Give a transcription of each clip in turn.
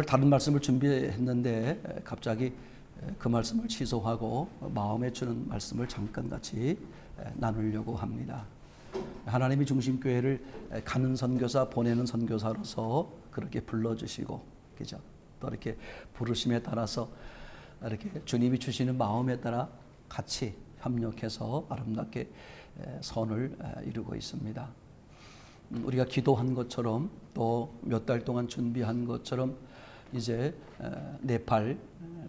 다른 말씀을 준비했는데 갑자기 그 말씀을 취소하고 마음에 주는 말씀을 잠깐 같이 나누려고 합니다. 하나님이 중심교회를 가는 선교사, 보내는 선교사로서 그렇게 불러주시고, 그죠? 또 이렇게 부르심에 따라서 이렇게 주님이 주시는 마음에 따라 같이 협력해서 아름답게 선을 이루고 있습니다. 우리가 기도한 것처럼 또 몇 달 동안 준비한 것처럼 이제 네팔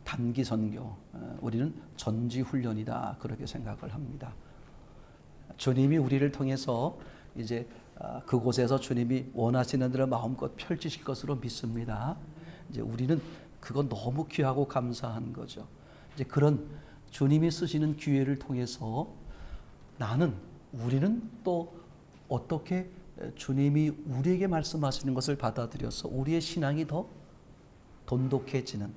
단기 선교, 우리는 전지 훈련이다 그렇게 생각을 합니다. 주님이 우리를 통해서 이제 그곳에서 주님이 원하시는 대로 마음껏 펼치실 것으로 믿습니다. 이제 우리는 그건 너무 귀하고 감사한 거죠. 이제 그런 주님이 쓰시는 기회를 통해서 우리는 또 어떻게 주님이 우리에게 말씀하시는 것을 받아들여서 우리의 신앙이 더 돈독해지는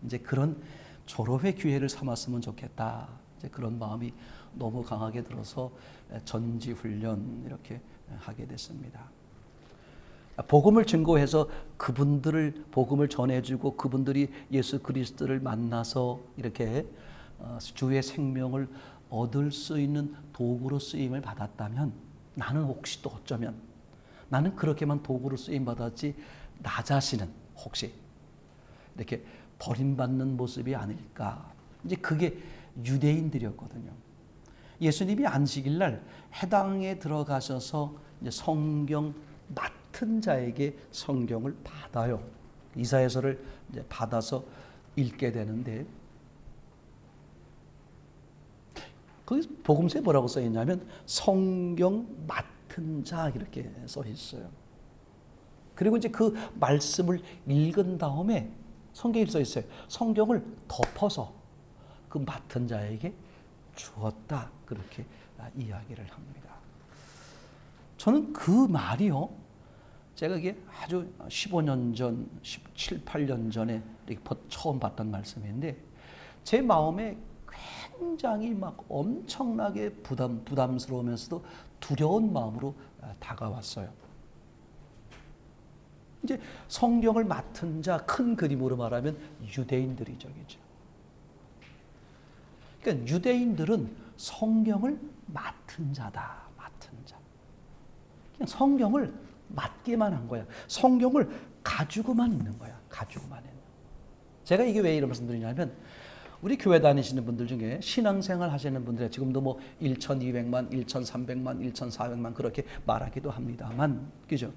이제 그런 졸업의 기회를 삼았으면 좋겠다. 이제 그런 마음이 너무 강하게 들어서 전지 훈련 이렇게 하게 됐습니다. 복음을 증거해서 그분들을 복음을 전해주고 그분들이 예수 그리스도를 만나서 이렇게 주의 생명을 얻을 수 있는 도구로 쓰임을 받았다면 나는 혹시 또 어쩌면 나는 그렇게만 도구로 쓰임 받았지 나 자신은 혹시 이렇게 버림받는 모습이 아닐까. 이제 그게 유대인들이었거든요. 예수님이 안식일 날 해당에 들어가셔서 이제 성경 맡은 자에게 성경을 받아요. 이사야서를 이제 받아서 읽게 되는데 거기 복음서에 뭐라고 써 있냐면 성경 맡은 자 이렇게 써 있어요. 그리고 이제 그 말씀을 읽은 다음에 성경에 써 있어요. 성경을 덮어서 그 맡은 자에게 주었다. 그렇게 이야기를 합니다. 저는 그 말이요. 제가 이게 아주 15년 전, 17, 8년 전에 이렇게 처음 봤던 말씀인데 제 마음에 굉장히 막 엄청나게 부담스러우면서도 두려운 마음으로 다가왔어요. 이제 성경을 맡은 자, 큰 그림으로 말하면 유대인들이죠. 그러니까 유대인들은 성경을 맡은 자다. 맡은 자. 그냥 성경을 맡기만 한 거야. 성경을 가지고만 있는 거야. 가지고만 있는. 제가 이게 왜 이런 말씀 드리냐면 우리 교회 다니시는 분들 중에 신앙생활 하시는 분들이 지금도 뭐 1,200만, 1,300만, 1,400만 그렇게 말하기도 합니다만, 그죠?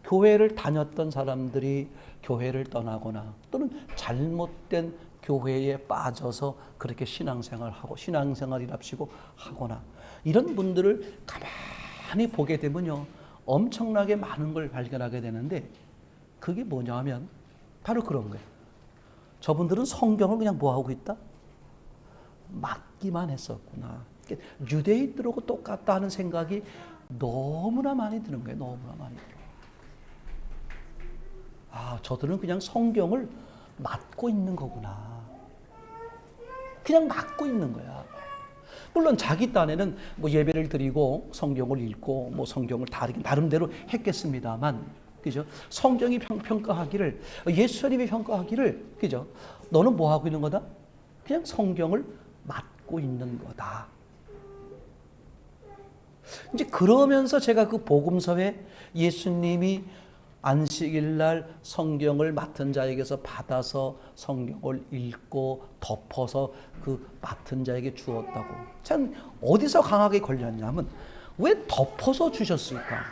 교회를 다녔던 사람들이 교회를 떠나거나 또는 잘못된 교회에 빠져서 그렇게 신앙생활하고 신앙생활이랍시고 하거나 이런 분들을 가만히 보게 되면요 엄청나게 많은 걸 발견하게 되는데 그게 뭐냐 하면 바로 그런 거예요. 저분들은 성경을 그냥 뭐하고 있다? 맡기만 했었구나. 유대인들하고 똑같다 하는 생각이 너무나 많이 드는 거예요. 너무나 많이 들어요. 저들은 그냥 성경을 맡고 있는 거구나. 그냥 맡고 있는 거야. 물론 자기 딴에는 뭐 예배를 드리고 성경을 읽고 뭐 성경을 나름대로 했겠습니다만, 그죠? 성경이 평가하기를, 예수님이 평가하기를, 그죠? 너는 뭐 하고 있는 거다? 그냥 성경을 맡고 있는 거다. 이제 그러면서 제가 그 복음서에 예수님이 안식일 날 성경을 맡은 자에게서 받아서 성경을 읽고 덮어서 그 맡은 자에게 주었다고. 참 어디서 강하게 걸렸냐면 왜 덮어서 주셨을까?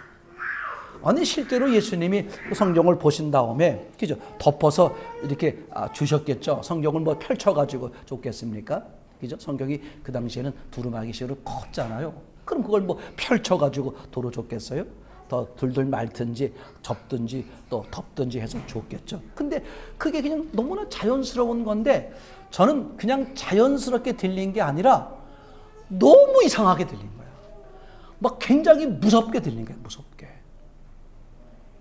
아니 실제로 예수님이 성경을 보신 다음에 그죠? 덮어서 이렇게 주셨겠죠. 성경을 뭐 펼쳐가지고 줬겠습니까? 그죠? 성경이 그 당시에는 두루마기 식으로 컸잖아요. 그럼 그걸 뭐 펼쳐가지고 도로 줬겠어요? 더 둘둘 말든지 접든지 또 덮든지 해서 줬겠죠. 근데 그게 그냥 너무나 자연스러운 건데 저는 그냥 자연스럽게 들린 게 아니라 너무 이상하게 들린 거야. 막 굉장히 무섭게 들린 거야. 무섭게.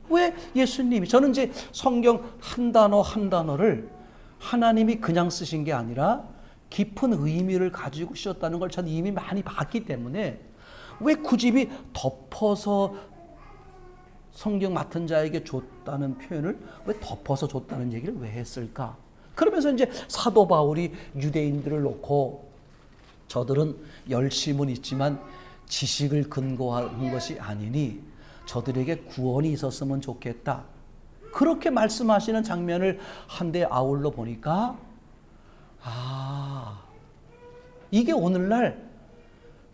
왜 예수님이, 저는 이제 성경 한 단어 한 단어를 하나님이 그냥 쓰신 게 아니라 깊은 의미를 가지고 쓰셨다는 걸 저는 이미 많이 봤기 때문에 왜 굳이 덮어서 성경 맡은 자에게 줬다는 표현을 왜 덮어서 줬다는 얘기를 왜 했을까? 그러면서 이제 사도 바울이 유대인들을 놓고 저들은 열심은 있지만 지식을 근거한 것이 아니니 저들에게 구원이 있었으면 좋겠다. 그렇게 말씀하시는 장면을 한데 아울러 보니까 이게 오늘날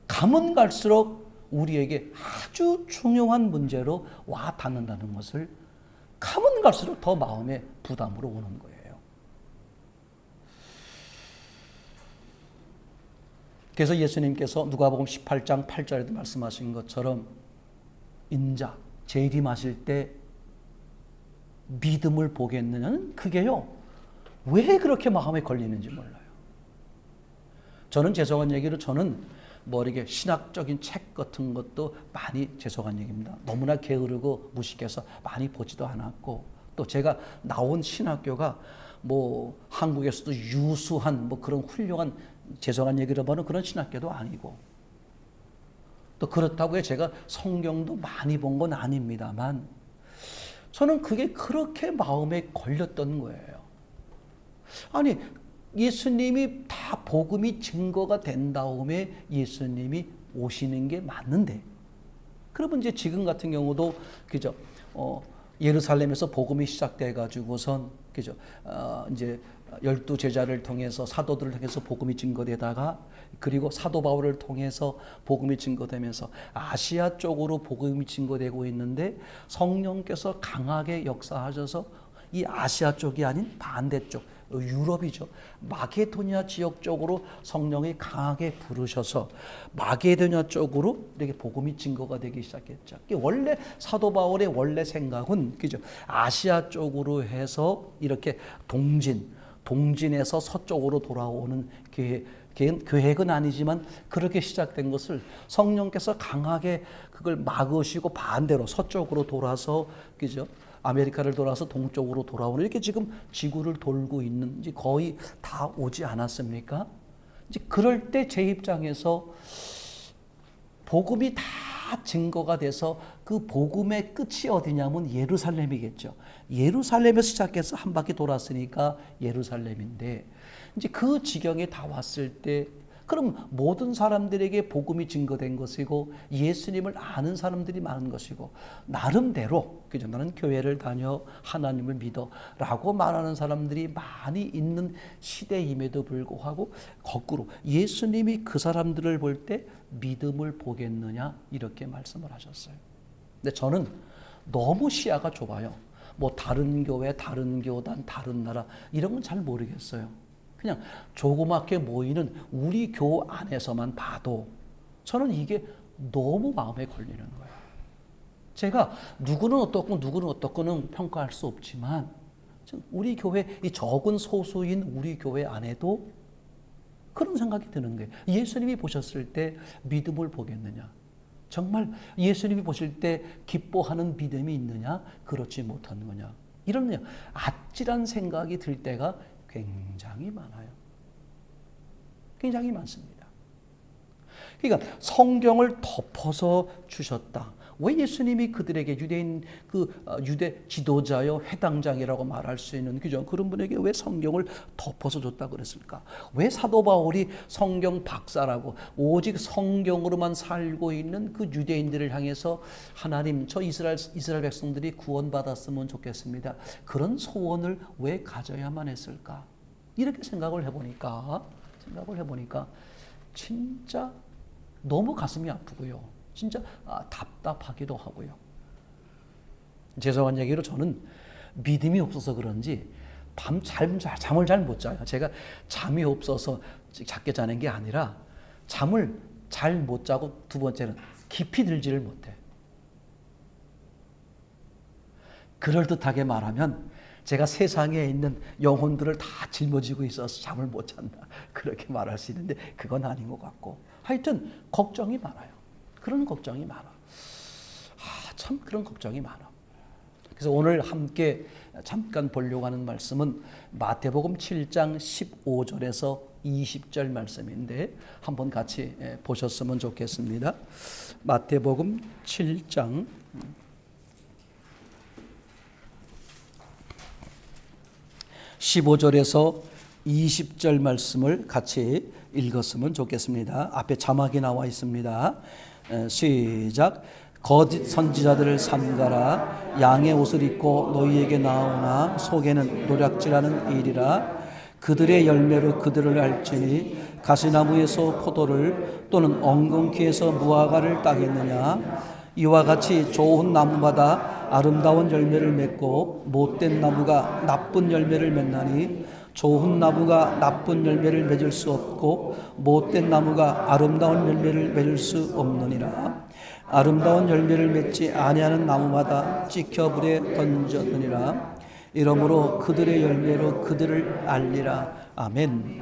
가면 갈수록 우리에게 아주 중요한 문제로 와 닿는다는 것을 가면 갈수록 더 마음에 부담으로 오는 거예요. 그래서 예수님께서 누가복음 18장 8절에도 말씀하신 것처럼 인자 재림하실 때 믿음을 보겠느냐는 그게요. 왜 그렇게 마음에 걸리는지 몰라요. 저는 죄송한 얘기로 저는 이렇게 신학적인 책 같은 것도 많이 죄송한 얘기입니다. 너무나 게으르고 무식해서 많이 보지도 않았고 또 제가 나온 신학교가 한국에서도 유수한 그런 훌륭한 죄송한 얘기를 하면 그런 신학교도 아니고 또 그렇다고 해서 제가 성경도 많이 본 건 아닙니다만 저는 그게 그렇게 마음에 걸렸던 거예요. 아니 예수님이 다 복음이 증거가 된 다음에 예수님이 오시는 게 맞는데 그러면 이제 지금 같은 경우도 그죠? 예루살렘에서 복음이 시작돼 가지고선 그죠? 이제 12 제자를 통해서 사도들을 통해서 복음이 증거되다가 그리고 사도 바울을 통해서 복음이 증거되면서 아시아 쪽으로 복음이 증거되고 있는데 성령께서 강하게 역사하셔서 이 아시아 쪽이 아닌 반대쪽 유럽이죠. 마게도냐 지역 쪽으로 성령이 강하게 부르셔서 마게도냐 쪽으로 이렇게 복음이 증거가 되기 시작했죠. 원래 사도 바울의 원래 생각은 그죠? 아시아 쪽으로 해서 이렇게 동진에서 서쪽으로 돌아오는 계획은 아니지만 그렇게 시작된 것을 성령께서 강하게 그걸 막으시고 반대로 서쪽으로 돌아서 그죠? 아메리카를 돌아서 동쪽으로 돌아오는 이렇게 지금 지구를 돌고 있는 이제 거의 다 오지 않았습니까? 이제 그럴 때 제 입장에서 복음이 다 증거가 돼서 그 복음의 끝이 어디냐면 예루살렘이겠죠. 예루살렘에서 시작해서 한 바퀴 돌았으니까 예루살렘인데 이제 그 지경에 다 왔을 때 그럼 모든 사람들에게 복음이 증거된 것이고 예수님을 아는 사람들이 많은 것이고 나름대로 그죠? 나는 교회를 다녀 하나님을 믿어 라고 말하는 사람들이 많이 있는 시대임에도 불구하고 거꾸로 예수님이 그 사람들을 볼 때 믿음을 보겠느냐 이렇게 말씀을 하셨어요. 근데 저는 너무 시야가 좁아요. 다른 교회, 다른 교단, 다른 나라 이런 건 잘 모르겠어요. 그냥 조그맣게 모이는 우리 교 안에서만 봐도 저는 이게 너무 마음에 걸리는 거예요. 제가 누구는 어떻고는 평가할 수 없지만 우리 교회 이 적은 소수인 우리 교회 안에도 그런 생각이 드는 거예요. 예수님이 보셨을 때 믿음을 보겠느냐? 정말 예수님이 보실 때 기뻐하는 믿음이 있느냐? 그렇지 못한 거냐? 이런 아찔한 생각이 들 때가 굉장히 많아요. 굉장히 많습니다. 그러니까 성경을 덮어서 주셨다. 왜 예수님이 그들에게 유대 지도자여 회당장이라고 말할 수 있는 그런 분에게 왜 성경을 덮어서 줬다 그랬을까? 왜 사도 바울이 성경 박사라고 오직 성경으로만 살고 있는 그 유대인들을 향해서 하나님 저 이스라엘 백성들이 구원받았으면 좋겠습니다. 그런 소원을 왜 가져야만 했을까? 이렇게 생각을 해보니까 진짜 너무 가슴이 아프고요. 진짜 답답하기도 하고요. 죄송한 얘기로 저는 믿음이 없어서 그런지 잠을 잘 못 자요. 제가 잠이 없어서 작게 자는 게 아니라 잠을 잘 못 자고 두 번째는 깊이 들지를 못해. 그럴듯하게 말하면 제가 세상에 있는 영혼들을 다 짊어지고 있어서 잠을 못 잔다. 그렇게 말할 수 있는데 그건 아닌 것 같고 하여튼 걱정이 많아요. 그런 걱정이 많아. 참 그런 걱정이 많아. 그래서 오늘 함께 잠깐 보려고 하는 말씀은 마태복음 7장 15절에서 20절 말씀인데 한번 같이 보셨으면 좋겠습니다. 마태복음 7장 15절에서 20절 말씀을 같이 읽었으면 좋겠습니다. 앞에 자막이 나와 있습니다. 시작. 거짓 선지자들을 삼가라. 양의 옷을 입고 너희에게 나오나 속에는 노략질하는 일이라. 그들의 열매로 그들을 알지니 가시나무에서 포도를 또는 엉겅퀴에서 무화과를 따겠느냐. 이와 같이 좋은 나무마다 아름다운 열매를 맺고 못된 나무가 나쁜 열매를 맺나니 좋은 나무가 나쁜 열매를 맺을 수 없고 못된 나무가 아름다운 열매를 맺을 수 없느니라. 아름다운 열매를 맺지 아니하는 나무마다 찍혀 불에 던졌느니라. 이러므로 그들의 열매로 그들을 알리라. 아멘.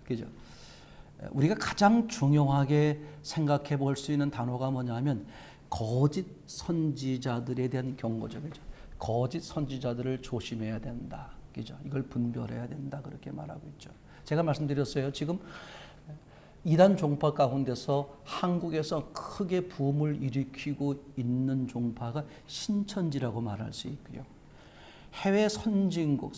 그죠? 우리가 가장 중요하게 생각해 볼 수 있는 단어가 뭐냐면 거짓 선지자들에 대한 경고죠. 그죠? 거짓 선지자들을 조심해야 된다. 그죠? 이걸 분별해야 된다. 그렇게 말하고 있죠. 제가 말씀드렸어요. 지금 이단 종파 가운데서 한국에서 크게 붐을 일으키고 있는 종파가 신천지라고 말할 수 있고요. 해외 선진국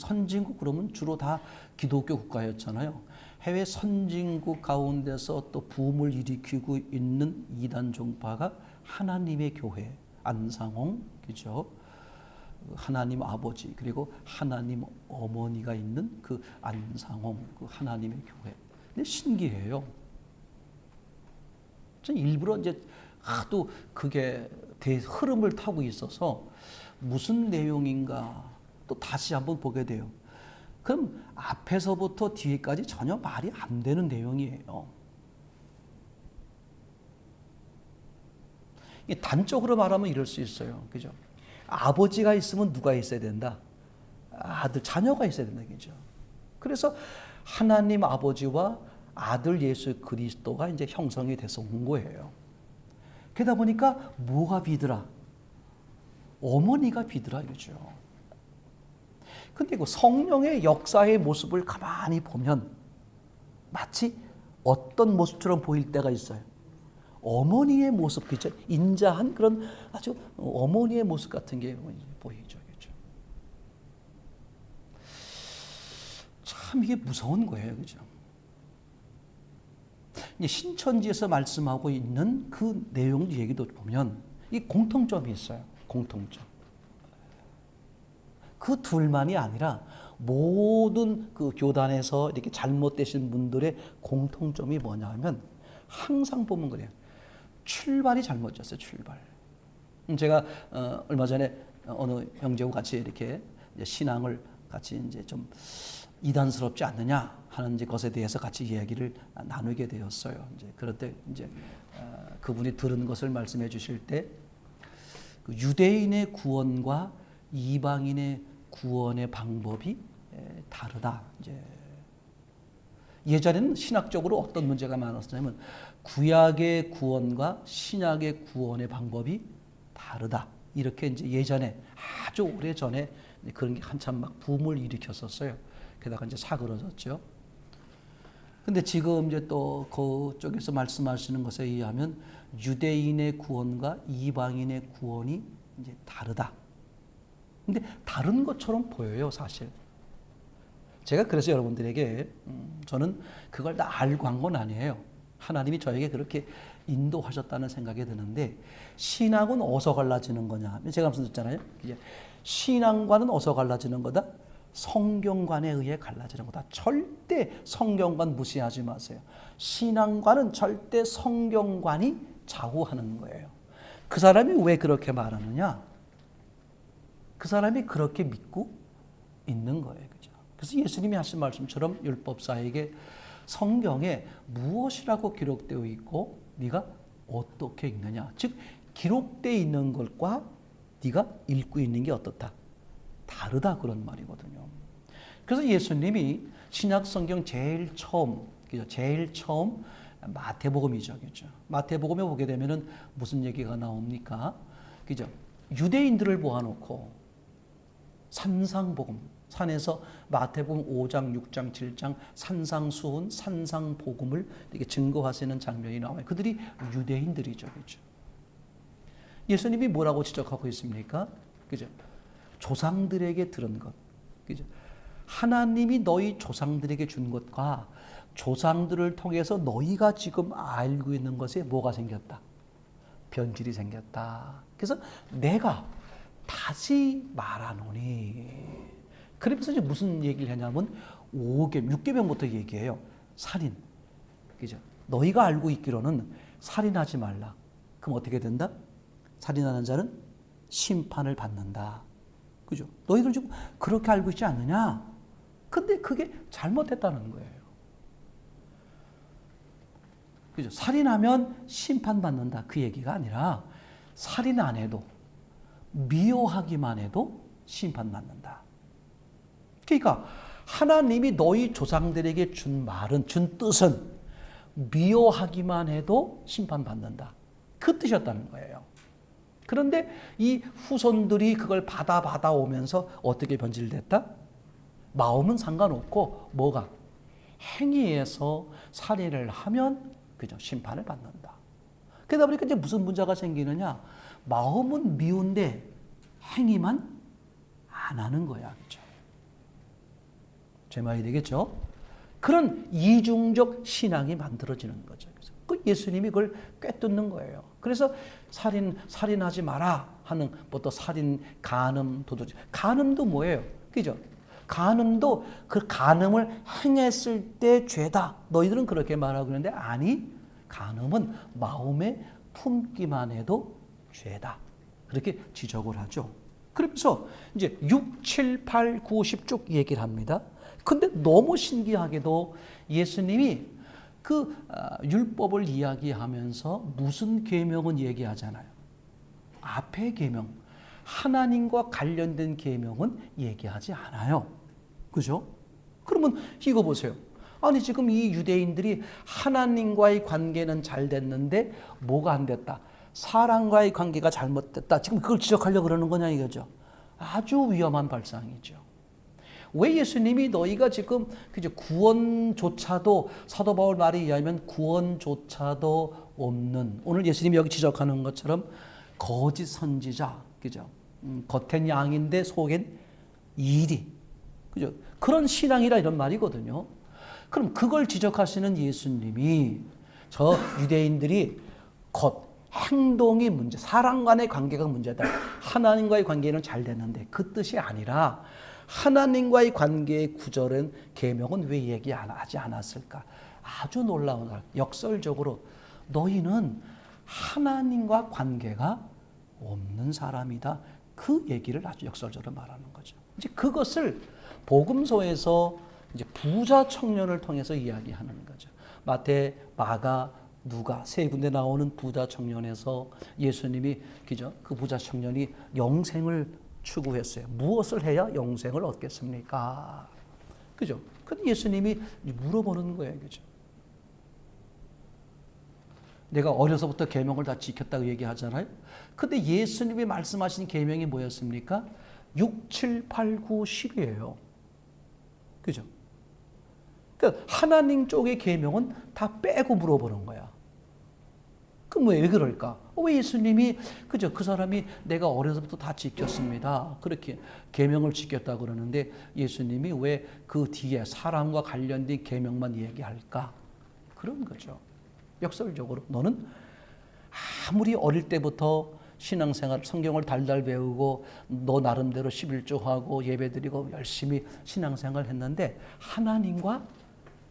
그러면 주로 다 기독교 국가였잖아요. 해외 선진국 가운데서 또 붐을 일으키고 있는 이단 종파가 하나님의 교회, 안상홍, 그죠? 하나님 아버지 그리고 하나님 어머니가 있는 그 안상홍, 그 하나님의 교회. 근데 신기해요. 전 일부러 이제 하도 그게 흐름을 타고 있어서 무슨 내용인가 또 다시 한번 보게 돼요. 그럼 앞에서부터 뒤에까지 전혀 말이 안 되는 내용이에요. 단적으로 말하면 이럴 수 있어요. 그죠? 아버지가 있으면 누가 있어야 된다? 아들, 자녀가 있어야 된다. 그죠? 그래서 하나님 아버지와 아들 예수 그리스도가 이제 형성이 돼서 온 거예요. 그러다 보니까 뭐가 비더라? 어머니가 비더라 이거죠. 근데 그 성령의 역사의 모습을 가만히 보면 마치 어떤 모습처럼 보일 때가 있어요. 어머니의 모습, 그죠? 인자한 그런 아주 어머니의 모습 같은 게 보이죠. 그죠? 참 이게 무서운 거예요. 그죠? 신천지에서 말씀하고 있는 그 내용 얘기도 보면 이 공통점이 있어요. 공통점. 그 둘만이 아니라 모든 그 교단에서 이렇게 잘못되신 분들의 공통점이 뭐냐면 항상 보면 그래요. 출발이 잘못됐어요. 출발. 제가 얼마 전에 어느 형제하고 같이 이렇게 신앙을 같이 이제 좀 이단스럽지 않느냐 하는 것에 대해서 같이 이야기를 나누게 되었어요. 이제 그럴 때 이제 그분이 들은 것을 말씀해 주실 때 그 유대인의 구원과 이방인의 구원의 방법이 다르다. 이제 예전에는 신학적으로 어떤 문제가 많았냐면 구약의 구원과 신약의 구원의 방법이 다르다. 이렇게 이제 예전에 아주 오래 전에 그런 게 한참 막 붐을 일으켰었어요. 게다가 이제 사그러졌죠. 근데 지금 이제 또 그쪽에서 말씀하시는 것에 의하면 유대인의 구원과 이방인의 구원이 이제 다르다. 근데 다른 것처럼 보여요, 사실. 제가 그래서 여러분들에게 저는 그걸 다 알고 한 건 아니에요. 하나님이 저에게 그렇게 인도하셨다는 생각이 드는데 신앙은 어디서 갈라지는 거냐? 제가 말씀드렸잖아요. 신앙과는 어디서 갈라지는 거다? 성경관에 의해 갈라지는 거다. 절대 성경관 무시하지 마세요. 신앙관은 절대 성경관이 좌우하는 거예요. 그 사람이 왜 그렇게 말하느냐? 그 사람이 그렇게 믿고 있는 거예요. 그죠? 그래서 예수님이 하신 말씀처럼 율법사에게 성경에 무엇이라고 기록되어 있고 네가 어떻게 읽느냐? 즉 기록되어 있는 것과 네가 읽고 있는 게 어떻다? 다르다 그런 말이거든요. 그래서 예수님이 신약 성경 제일 처음 마태복음이죠. 그죠? 마태복음에 보게 되면은 무슨 얘기가 나옵니까? 그죠? 유대인들을 모아놓고 산상복음, 산에서 마태복음 5장, 6장, 7장 산상수훈, 산상복음을 이렇게 증거하시는 장면이 나와요. 그들이 유대인들이죠. 그죠? 예수님이 뭐라고 지적하고 있습니까? 그죠? 조상들에게 들은 것. 그죠? 하나님이 너희 조상들에게 준 것과 조상들을 통해서 너희가 지금 알고 있는 것에 뭐가 생겼다? 변질이 생겼다. 그래서 내가 다시 말하노니. 그러면서 이제 무슨 얘기를 하냐면 6계명부터 얘기해요. 살인. 그죠? 너희가 알고 있기로는 살인하지 말라. 그럼 어떻게 된다? 살인하는 자는 심판을 받는다. 그죠? 너희들 지금 그렇게 알고 있지 않느냐? 근데 그게 잘못됐다는 거예요. 그죠? 살인하면 심판받는다. 그 얘기가 아니라 살인 안 해도 미워하기만 해도 심판받는다. 그러니까 하나님이 너희 조상들에게 준 말은, 준 뜻은 미워하기만 해도 심판받는다. 그 뜻이었다는 거예요. 그런데 이 후손들이 그걸 받아오면서 어떻게 변질됐다? 마음은 상관없고 뭐가? 행위에서 살인을 하면 그죠? 심판을 받는다. 그러다 보니까 이제 무슨 문제가 생기느냐? 마음은 미운데 행위만 안 하는 거야. 그죠? 제 말이 되겠죠? 그런 이중적 신앙이 만들어지는 거죠. 그래서 그 예수님이 그걸 꿰뚫는 거예요. 그래서 살인하지 마라 하는 뭐 또 살인, 간음, 도둑질. 간음도 뭐예요? 그죠? 간음도 그 간음을 행했을 때 죄다. 너희들은 그렇게 말하고 그러는데 아니, 간음은 마음에 품기만 해도 죄다. 그렇게 지적을 하죠. 그러면서 이제 6, 7, 8, 9, 10 쭉 얘기를 합니다. 근데 너무 신기하게도 예수님이 그 율법을 이야기하면서 무슨 계명은 얘기하잖아요. 앞에 계명, 하나님과 관련된 계명은 얘기하지 않아요. 그죠? 그러면 이거 보세요. 아니 지금 이 유대인들이 하나님과의 관계는 잘 됐는데 뭐가 안 됐다? 사람과의 관계가 잘못됐다. 지금 그걸 지적하려고 그러는 거냐 이거죠. 아주 위험한 발상이죠. 왜 예수님이 너희가 지금 그죠? 구원조차도 사도 바울 말에 의하면 구원조차도 없는, 오늘 예수님이 여기 지적하는 것처럼 거짓 선지자, 그죠? 겉엔 양인데 속엔 이리, 그죠? 그런 신앙이라 이런 말이거든요. 그럼 그걸 지적하시는 예수님이 저 유대인들이 행동이 문제, 사람 간의 관계가 문제다. 하나님과의 관계는 잘 됐는데 그 뜻이 아니라 하나님과의 관계의 구절은 계명은 왜 얘기하지 않았을까? 아주 놀라운 말. 역설적으로 너희는 하나님과 관계가 없는 사람이다. 그 얘기를 아주 역설적으로 말하는 거죠. 이제 그것을 복음서에서 이제 부자 청년을 통해서 이야기하는 거죠. 마태, 마가, 누가 세 군데 나오는 부자 청년에서 예수님이 그죠? 그 부자 청년이 영생을 추구했어요. 무엇을 해야 영생을 얻겠습니까? 그죠? 근데 예수님이 물어보는 거예요. 그죠? 내가 어려서부터 계명을 다 지켰다고 얘기하잖아요. 근데 예수님이 말씀하신 계명이 뭐였습니까? 6, 7, 8, 9, 10이에요. 그죠? 그러니까 하나님 쪽의 계명은 다 빼고 물어보는 거야. 그럼 왜 그럴까? 왜 예수님이 그죠? 그 사람이 내가 어려서부터 다 지켰습니다. 그렇게 계명을 지켰다 그러는데 예수님이 왜 그 뒤에 사람과 관련된 계명만 얘기할까? 그런 거죠. 역설적으로 너는 아무리 어릴 때부터 신앙생활, 성경을 달달 배우고 너 나름대로 11조하고 예배드리고 열심히 신앙생활을 했는데 하나님과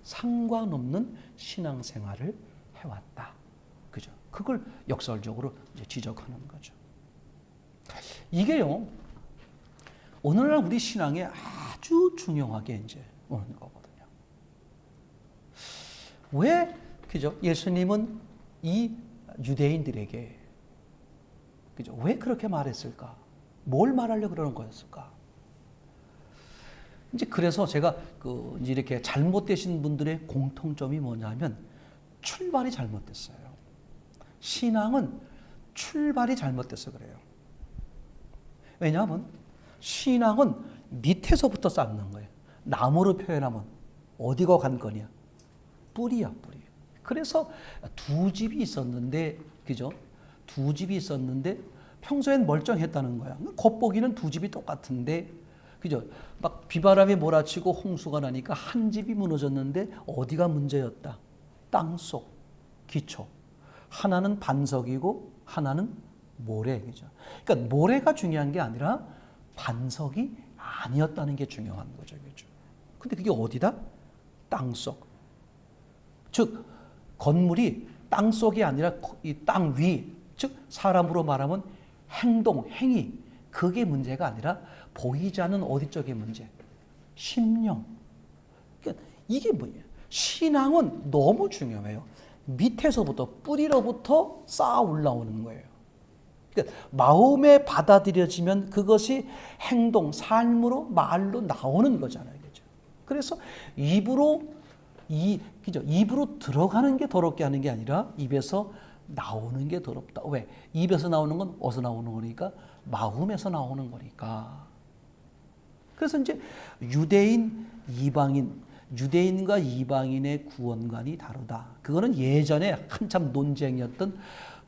상관없는 신앙생활을 해왔다. 그죠? 그걸 역설적으로 이제 지적하는 거죠. 이게요, 오늘날 우리 신앙에 아주 중요하게 이제 오는 거거든요. 왜, 그죠? 예수님은 이 유대인들에게, 그죠? 왜 그렇게 말했을까? 뭘 말하려고 그러는 거였을까? 이제 그래서 제가 이제 이렇게 잘못되신 분들의 공통점이 뭐냐면 출발이 잘못됐어요. 신앙은 출발이 잘못돼서 그래요. 왜냐하면 신앙은 밑에서부터 쌓는 거예요. 나무로 표현하면 어디가 관건이야? 뿌리야, 뿌리. 그래서 두 집이 있었는데, 그죠? 두 집이 있었는데 평소엔 멀쩡했다는 거야. 겉보기는 두 집이 똑같은데, 그죠? 막 비바람이 몰아치고 홍수가 나니까 한 집이 무너졌는데 어디가 문제였다? 땅속, 기초. 하나는 반석이고 하나는 모래. 그죠? 그러니까 모래가 중요한 게 아니라 반석이 아니었다는 게 중요한 거죠. 그죠? 근데 그게 어디다? 땅속. 즉, 건물이 땅속이 아니라 이 땅 위, 즉, 사람으로 말하면 행동, 행위. 그게 문제가 아니라 보이지 않는 어디 쪽의 문제? 심령. 그러니까 이게 뭐예요? 신앙은 너무 중요해요. 밑에서부터, 뿌리로부터 쌓아 올라오는 거예요. 그러니까 마음에 받아들여지면 그것이 행동, 삶으로, 말로 나오는 거잖아요. 그죠? 그래서 그죠? 입으로 들어가는 게 더럽게 하는 게 아니라 입에서 나오는 게 더럽다. 왜? 입에서 나오는 건 어디서 나오는 거니까? 마음에서 나오는 거니까. 그래서 이제 유대인, 이방인, 유대인과 이방인의 구원관이 다르다. 그거는 예전에 한참 논쟁이었던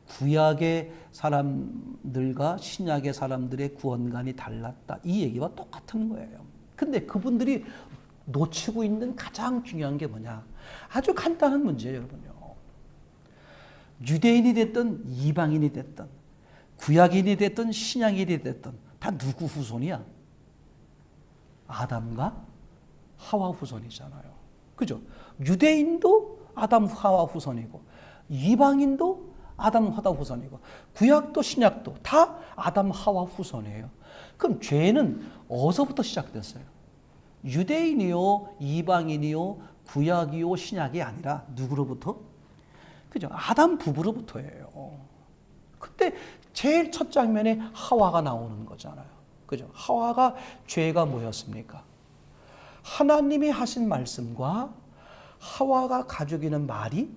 구약의 사람들과 신약의 사람들의 구원관이 달랐다. 이 얘기와 똑같은 거예요. 근데 그분들이 놓치고 있는 가장 중요한 게 뭐냐? 아주 간단한 문제예요, 여러분요. 유대인이 됐든 이방인이 됐든 구약인이 됐든 신약인이 됐든 다 누구 후손이야? 아담과 하와 후손이잖아요. 그죠? 유대인도 아담 하와 후손이고 이방인도 아담 하와 후손이고 구약도 신약도 다 아담 하와 후손이에요. 그럼 죄는 어디서부터 시작됐어요? 유대인이요, 이방인이요, 구약이요, 신약이 아니라 누구로부터? 그죠? 아담 부부로부터예요. 그때 제일 첫 장면에 하와가 나오는 거잖아요. 그죠? 하와가 죄가 뭐였습니까? 하나님이 하신 말씀과 하와가 가지고 있는 말이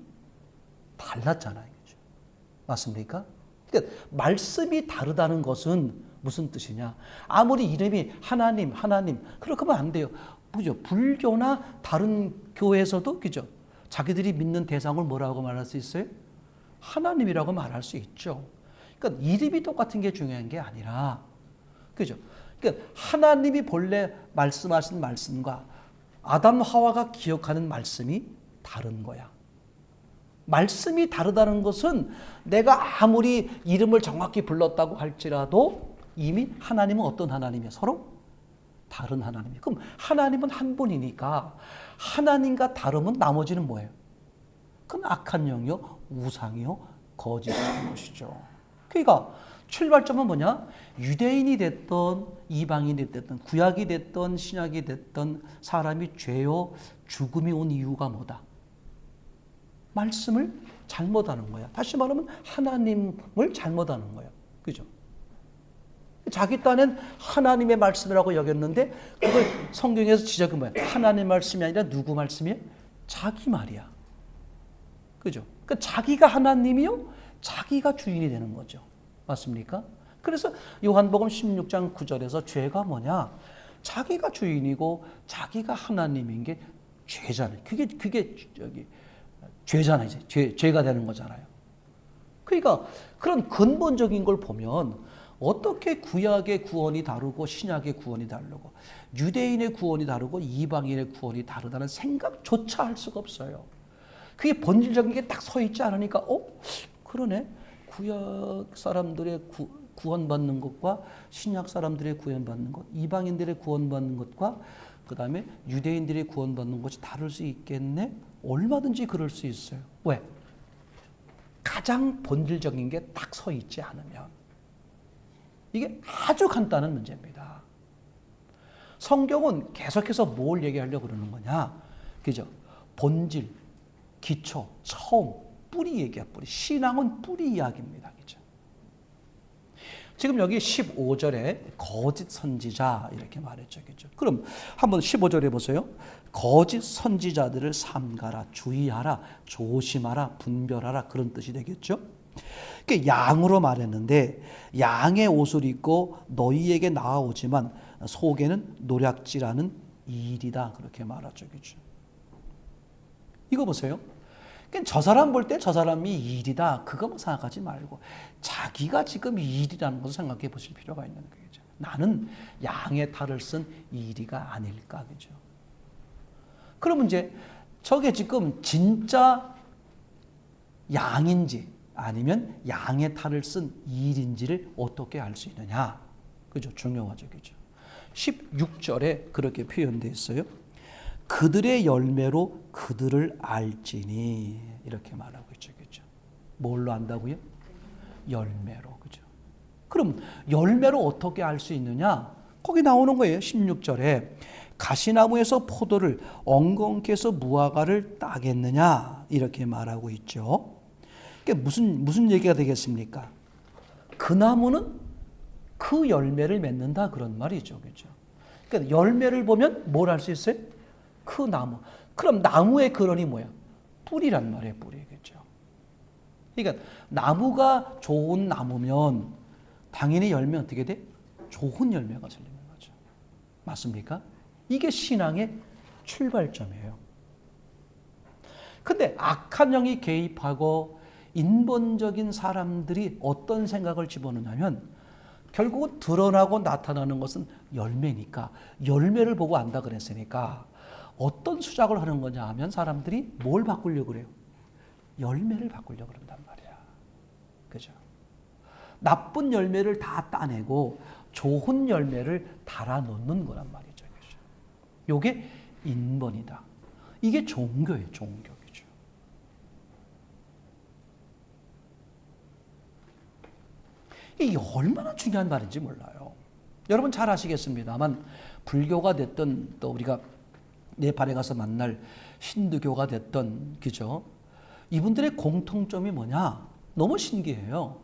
달랐잖아요. 그죠? 맞습니까? 그러니까 말씀이 다르다는 것은 무슨 뜻이냐? 아무리 이름이 하나님, 그렇게 하면 안 돼요. 그죠? 불교나 다른 교회에서도, 그죠? 자기들이 믿는 대상을 뭐라고 말할 수 있어요? 하나님이라고 말할 수 있죠. 그러니까 이름이 똑같은 게 중요한 게 아니라, 그죠? 그러니까 하나님이 본래 말씀하신 말씀과 아담 하와가 기억하는 말씀이 다른 거야. 말씀이 다르다는 것은 내가 아무리 이름을 정확히 불렀다고 할지라도 이미 하나님은 어떤 하나님이에요? 서로 다른 하나님이에요. 그럼 하나님은 한 분이니까 하나님과 다르면 나머지는 뭐예요? 그건 악한 영이요, 우상이요, 거짓인 것이죠. 그러니까 출발점은 뭐냐? 유대인이 됐던 이방인이 됐던 구약이 됐던 신약이 됐던 사람이 죄요 죽음이 온 이유가 뭐다? 말씀을 잘못하는 거야. 다시 말하면 하나님을 잘못하는 거야. 그죠? 자기 딴엔 하나님의 말씀이라고 여겼는데 그걸 성경에서 지적은 뭐야? 하나님의 말씀이 아니라 누구 말씀이에요? 자기 말이야. 그죠? 그러니까 자기가 하나님이요? 자기가 주인이 되는 거죠. 맞습니까? 그래서 요한복음 16장 9절에서 죄가 뭐냐? 자기가 주인이고 자기가 하나님인 게 죄잖아요. 그게 죄잖아요. 죄가 되는 거잖아요. 그러니까 그런 근본적인 걸 보면 어떻게 구약의 구원이 다르고 신약의 구원이 다르고 유대인의 구원이 다르고 이방인의 구원이 다르다는 생각조차 할 수가 없어요. 그게 본질적인 게 딱 서 있지 않으니까 그러네. 구약 사람들의 구원받는 것과 신약 사람들의 구원받는 것, 이방인들의 구원받는 것과 그 다음에 유대인들의 구원받는 것이 다를 수 있겠네? 얼마든지 그럴 수 있어요. 왜? 가장 본질적인 게 딱 서 있지 않으면. 이게 아주 간단한 문제입니다. 성경은 계속해서 뭘 얘기하려고 그러는 거냐? 그죠? 본질, 기초, 처음, 뿌리 얘기야, 뿌리. 신앙은 뿌리 이야기입니다. 그죠? 지금 여기 15절에 거짓 선지자 이렇게 말했죠. 그죠? 그럼 한번 15절에 보세요. 거짓 선지자들을 삼가라, 주의하라, 조심하라, 분별하라 그런 뜻이 되겠죠. 그러니까 양으로 말했는데 양의 옷을 입고 너희에게 나아오지만 속에는 노략질하는 일이다 그렇게 말하죠. 그죠? 이거 보세요. 그러니까 저 사람 볼 때 저 사람이 일이다 그거만 생각하지 말고 자기가 지금 일이라는 것을 생각해 보실 필요가 있는 거죠. 나는 양의 탈을 쓴 이리가 아닐까, 그죠? 그러면 이제 저게 지금 진짜 양인지 아니면 양의 탈을 쓴 일인지를 어떻게 알 수 있느냐, 그죠? 중요하죠, 그죠? 16절에 그렇게 표현되어 있어요. 그들의 열매로 그들을 알지니, 이렇게 말하고 있죠, 그죠? 뭘로 안다고요? 열매로, 그죠? 그럼 열매로 어떻게 알 수 있느냐? 거기 나오는 거예요. 16절에 가시나무에서 포도를, 엉겅퀴 에서 무화과를 따겠느냐, 이렇게 말하고 있죠. 이게 무슨 얘기가 되겠습니까? 그 나무는 그 열매를 맺는다, 그런 말이죠, 그죠? 그러니까 열매를 보면 뭘 알 수 있어요? 그 나무. 그럼 나무의 근원이 뭐야? 뿌리란 말이에요, 뿌리, 그죠? 그러니까 나무가 좋은 나무면 당연히 열매 어떻게 돼? 좋은 열매가 생기는 거죠. 맞습니까? 이게 신앙의 출발점이에요. 근데 악한 영이 개입하고 인본적인 사람들이 어떤 생각을 집어넣냐면 결국은 드러나고 나타나는 것은 열매니까, 열매를 보고 안다 그랬으니까 어떤 수작을 하는 거냐 하면 사람들이 뭘 바꾸려고 그래요? 열매를 바꾸려고 그런단 말이야. 그죠? 나쁜 열매를 다 따내고 좋은 열매를 달아 놓는 거란 말이죠. 그죠? 요게 인본이다. 이게 종교예요, 종교. 그죠? 이게 얼마나 중요한 말인지 몰라요. 여러분 잘 아시겠습니다만 불교가 됐든 또 우리가 네팔에 가서 만날 힌두교가 됐든, 그죠? 이분들의 공통점이 뭐냐? 너무 신기해요.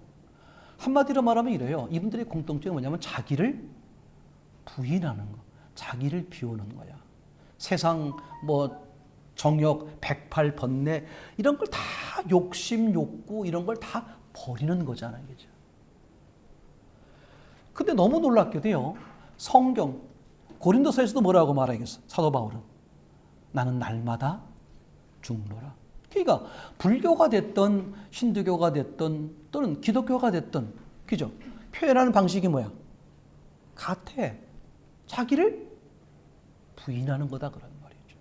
한마디로 말하면 이래요. 이분들의 공통점이 뭐냐면 자기를 부인하는 거, 자기를 비우는 거야. 세상 정욕, 백팔, 번뇌 이런 걸 다 욕심, 욕구 이런 걸 다 버리는 거잖아요, 그죠? 근데 너무 놀랍게도요. 성경 고린도서에서도 뭐라고 말하겠어? 사도 바울은 나는 날마다 죽노라. 그러니까 불교가 됐던 힌두교가 됐던 또는 기독교가 됐던, 그죠? 표현하는 방식이 뭐야? 같아. 자기를 부인하는 거다, 그런 말이죠.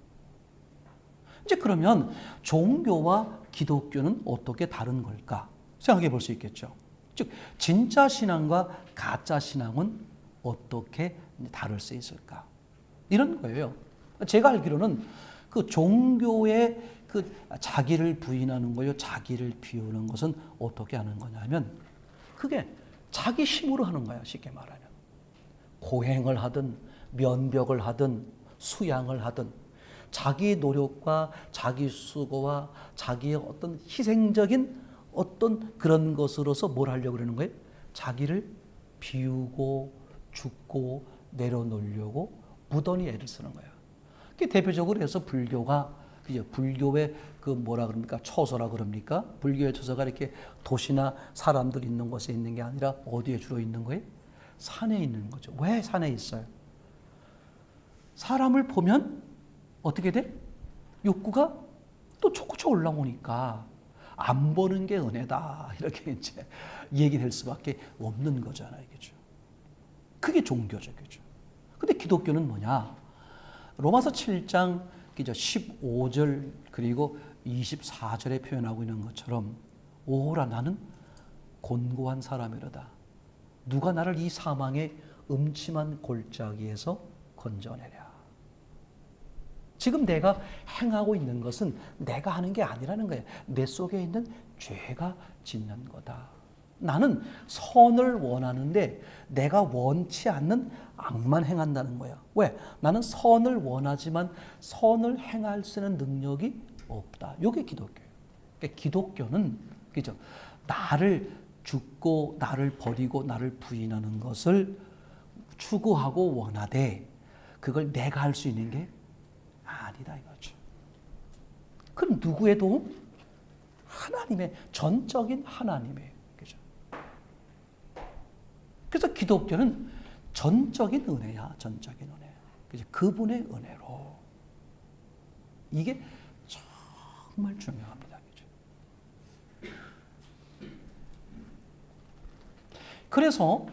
이제 그러면 종교와 기독교는 어떻게 다른 걸까? 생각해 볼 수 있겠죠. 즉 진짜 신앙과 가짜 신앙은 어떻게 다를 수 있을까? 이런 거예요. 제가 알기로는 그 종교의 그 자기를 부인하는 거요, 자기를 비우는 것은 어떻게 하는 거냐면 그게 자기 힘으로 하는 거야, 쉽게 말하면. 고행을 하든 면벽을 하든 수양을 하든 자기 노력과 자기 수고와 자기의 어떤 희생적인 어떤 그런 것으로서 뭘 하려고 그러는 거예요? 자기를 비우고 죽고 내려놓으려고 무던히 애를 쓰는 거야. 그게 대표적으로 해서 불교가, 그죠? 불교의 그 뭐라 그럽니까? 처소라 그럽니까? 불교의 처소가 이렇게 도시나 사람들 있는 곳에 있는 게 아니라 어디에 주로 있는 거예요? 산에 있는 거죠. 왜 산에 있어요? 사람을 보면 어떻게 돼? 욕구가 또 솟구쳐 올라오니까 안 보는 게 은혜다, 이렇게 이제 얘기될 수밖에 없는 거잖아요, 그죠? 그게 종교죠, 그죠? 근데 기독교는 뭐냐? 로마서 7장 15절 그리고 24절에 표현하고 있는 것처럼 오라 나는 곤고한 사람이로다. 누가 나를 이 사망의 음침한 골짜기에서 건져내랴. 지금 내가 행하고 있는 것은 내가 하는 게 아니라는 거예요. 내 속에 있는 죄가 짓는 거다. 나는 선을 원하는데 내가 원치 않는 악만 행한다는 거야. 왜? 나는 선을 원하지만 선을 행할 수 있는 능력이 없다. 이게 기독교예요. 그러니까 기독교는, 그죠? 나를 죽고 나를 버리고 나를 부인하는 것을 추구하고 원하되 그걸 내가 할 수 있는 게 아니다, 이거죠. 그럼 누구의 도움? 하나님의, 전적인 하나님의, 그죠? 그래서 기독교는 전적인 은혜야, 전적인 은혜. 그죠? 그분의 은혜로. 이게 정말 중요합니다, 그죠? 그래서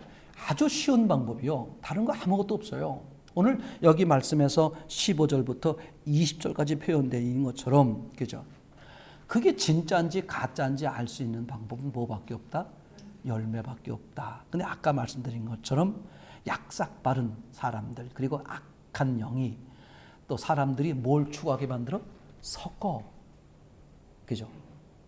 아주 쉬운 방법이요. 다른 거 아무것도 없어요. 오늘 여기 말씀에서 15절부터 20절까지 표현되어 있는 것처럼, 그죠? 그게 진짜인지 가짜인지 알 수 있는 방법은 뭐밖에 없다? 열매밖에 없다. 근데 아까 말씀드린 것처럼 약삭 바른 사람들, 그리고 악한 영이 또 사람들이 뭘 추구하게 만들어? 섞어. 그죠?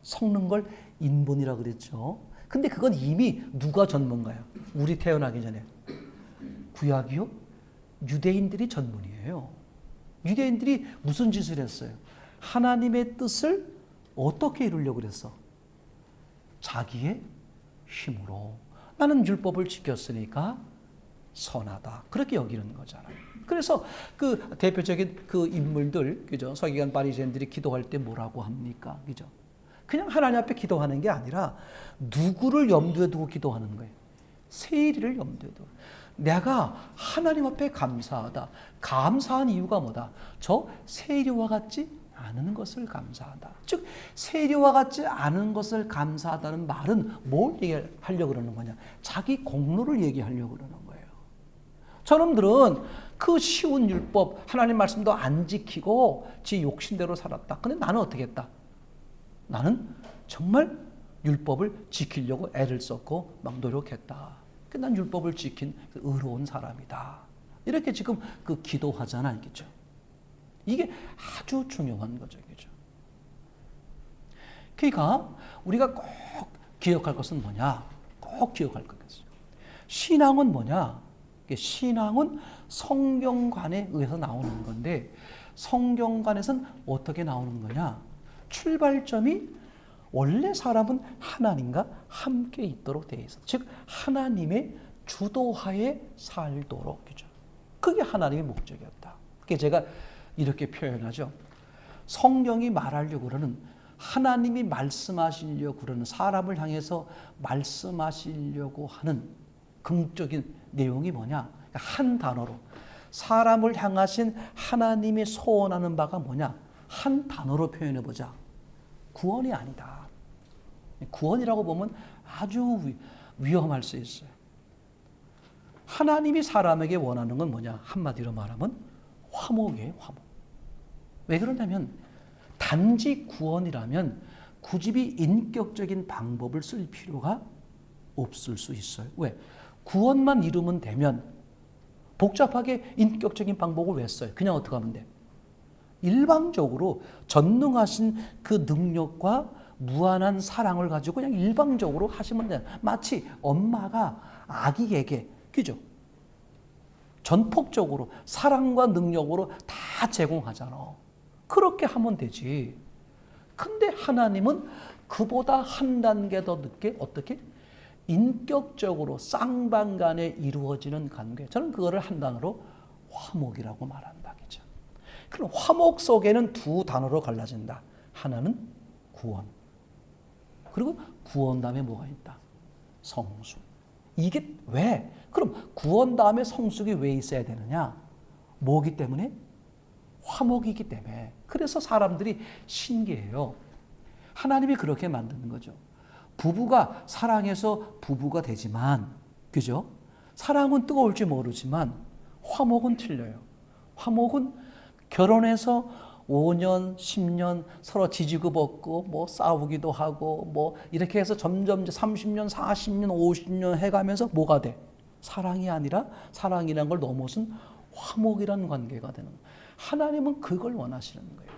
섞는 걸 인본이라 그랬죠. 근데 그건 이미 누가 전문가야? 우리 태어나기 전에. 구약이요? 유대인들이 전문이에요. 유대인들이 무슨 짓을 했어요? 하나님의 뜻을 어떻게 이루려고 그랬어? 자기의 힘으로. 나는 율법을 지켰으니까 선하다. 그렇게 여기는 거잖아요. 그래서 그 대표적인 그 인물들, 그죠? 서기관 바리새인들이 기도할 때 뭐라고 합니까? 그죠? 그냥 하나님 앞에 기도하는 게 아니라 누구를 염두에 두고 기도하는 거예요. 세리를 염두에 두고. 내가 하나님 앞에 감사하다. 감사한 이유가 뭐다? 저 세리와 같지 않은 것을 감사하다. 즉 세리와 같지 않은 것을 감사하다는 말은 뭘 얘기하려고 그러는 거냐? 자기 공로를 얘기하려고 그러는 거예요. 저놈들은 그 쉬운 율법, 하나님 말씀도 안 지키고 지 욕심대로 살았다. 근데 나는 어떻게 했다? 나는 정말 율법을 지키려고 애를 썼고 막 노력했다. 난 율법을 지킨 의로운 사람이다. 이렇게 지금 그 기도하잖아, 알겠죠? 이게 아주 중요한 거죠, 그죠? 그러니까 우리가 꼭 기억할 것은 뭐냐? 꼭 기억할 것이죠. 신앙은 뭐냐? 신앙은 성경관에 의해서 나오는 건데 성경관에서는 어떻게 나오는 거냐? 출발점이 원래 사람은 하나님과 함께 있도록 되어 있어. 즉 하나님의 주도하에 살도록, 그죠? 그게 하나님의 목적이었다. 그게 제가 이렇게 표현하죠. 성경이 말하려고 그러는, 하나님이 말씀하시려고 그러는, 사람을 향해서 말씀하시려고 하는 긍정적인 내용이 뭐냐? 한 단어로 사람을 향하신 하나님이 소원하는 바가 뭐냐? 한 단어로 표현해 보자. 구원이 아니다. 구원이라고 보면 아주 위험할 수 있어요. 하나님이 사람에게 원하는 건 뭐냐? 한마디로 말하면 화목이에요, 화목. 왜 그러냐면 단지 구원이라면 굳이 인격적인 방법을 쓸 필요가 없을 수 있어요. 왜? 구원만 이루면 되면 복잡하게 인격적인 방법을 왜 써요? 그냥 어떻게 하면 돼? 일방적으로 전능하신 그 능력과 무한한 사랑을 가지고 그냥 일방적으로 하시면 돼요. 마치 엄마가 아기에게, 그죠? 전폭적으로 사랑과 능력으로 다 제공하잖아. 그렇게 하면 되지. 근데 하나님은 그보다 한 단계 더 늦게 어떻게? 인격적으로 쌍방간에 이루어지는 관계. 저는 그거를 한 단어로 화목이라고 말한다. 그죠? 그럼 화목 속에는 두 단어로 갈라진다. 하나는 구원. 그리고 구원 다음에 뭐가 있다? 성숙. 이게 왜? 그럼 구원 다음에 성숙이 왜 있어야 되느냐? 뭐기 때문에? 화목이기 때문에. 그래서 사람들이 신기해요. 하나님이 그렇게 만드는 거죠. 부부가 사랑해서 부부가 되지만, 그죠? 사랑은 뜨거울지 모르지만 화목은 틀려요. 화목은 결혼해서 5년, 10년 서로 지지고 볶고 뭐 싸우기도 하고 뭐 이렇게 해서 점점 30년, 40년, 50년 해가면서 뭐가 돼? 사랑이 아니라 사랑이라는 걸 넘어선 화목이라는 관계가 되는 거예요. 하나님은 그걸 원하시는 거예요.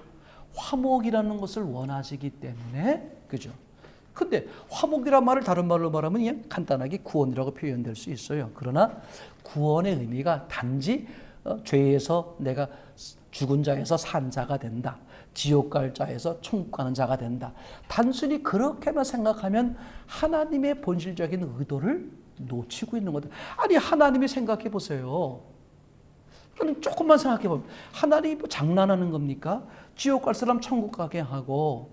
화목이라는 것을 원하시기 때문에, 그죠? 근데 화목이란 말을 다른 말로 말하면 그냥 간단하게 구원이라고 표현될 수 있어요. 그러나 구원의 의미가 단지 죄에서 내가 죽은 자에서 산 자가 된다. 지옥 갈 자에서 천국 가는 자가 된다. 단순히 그렇게만 생각하면 하나님의 본질적인 의도를 놓치고 있는 거다. 아니 하나님이 생각해 보세요. 조금만 생각해 보면 하나님이 뭐 장난하는 겁니까? 지옥 갈 사람 천국 가게 하고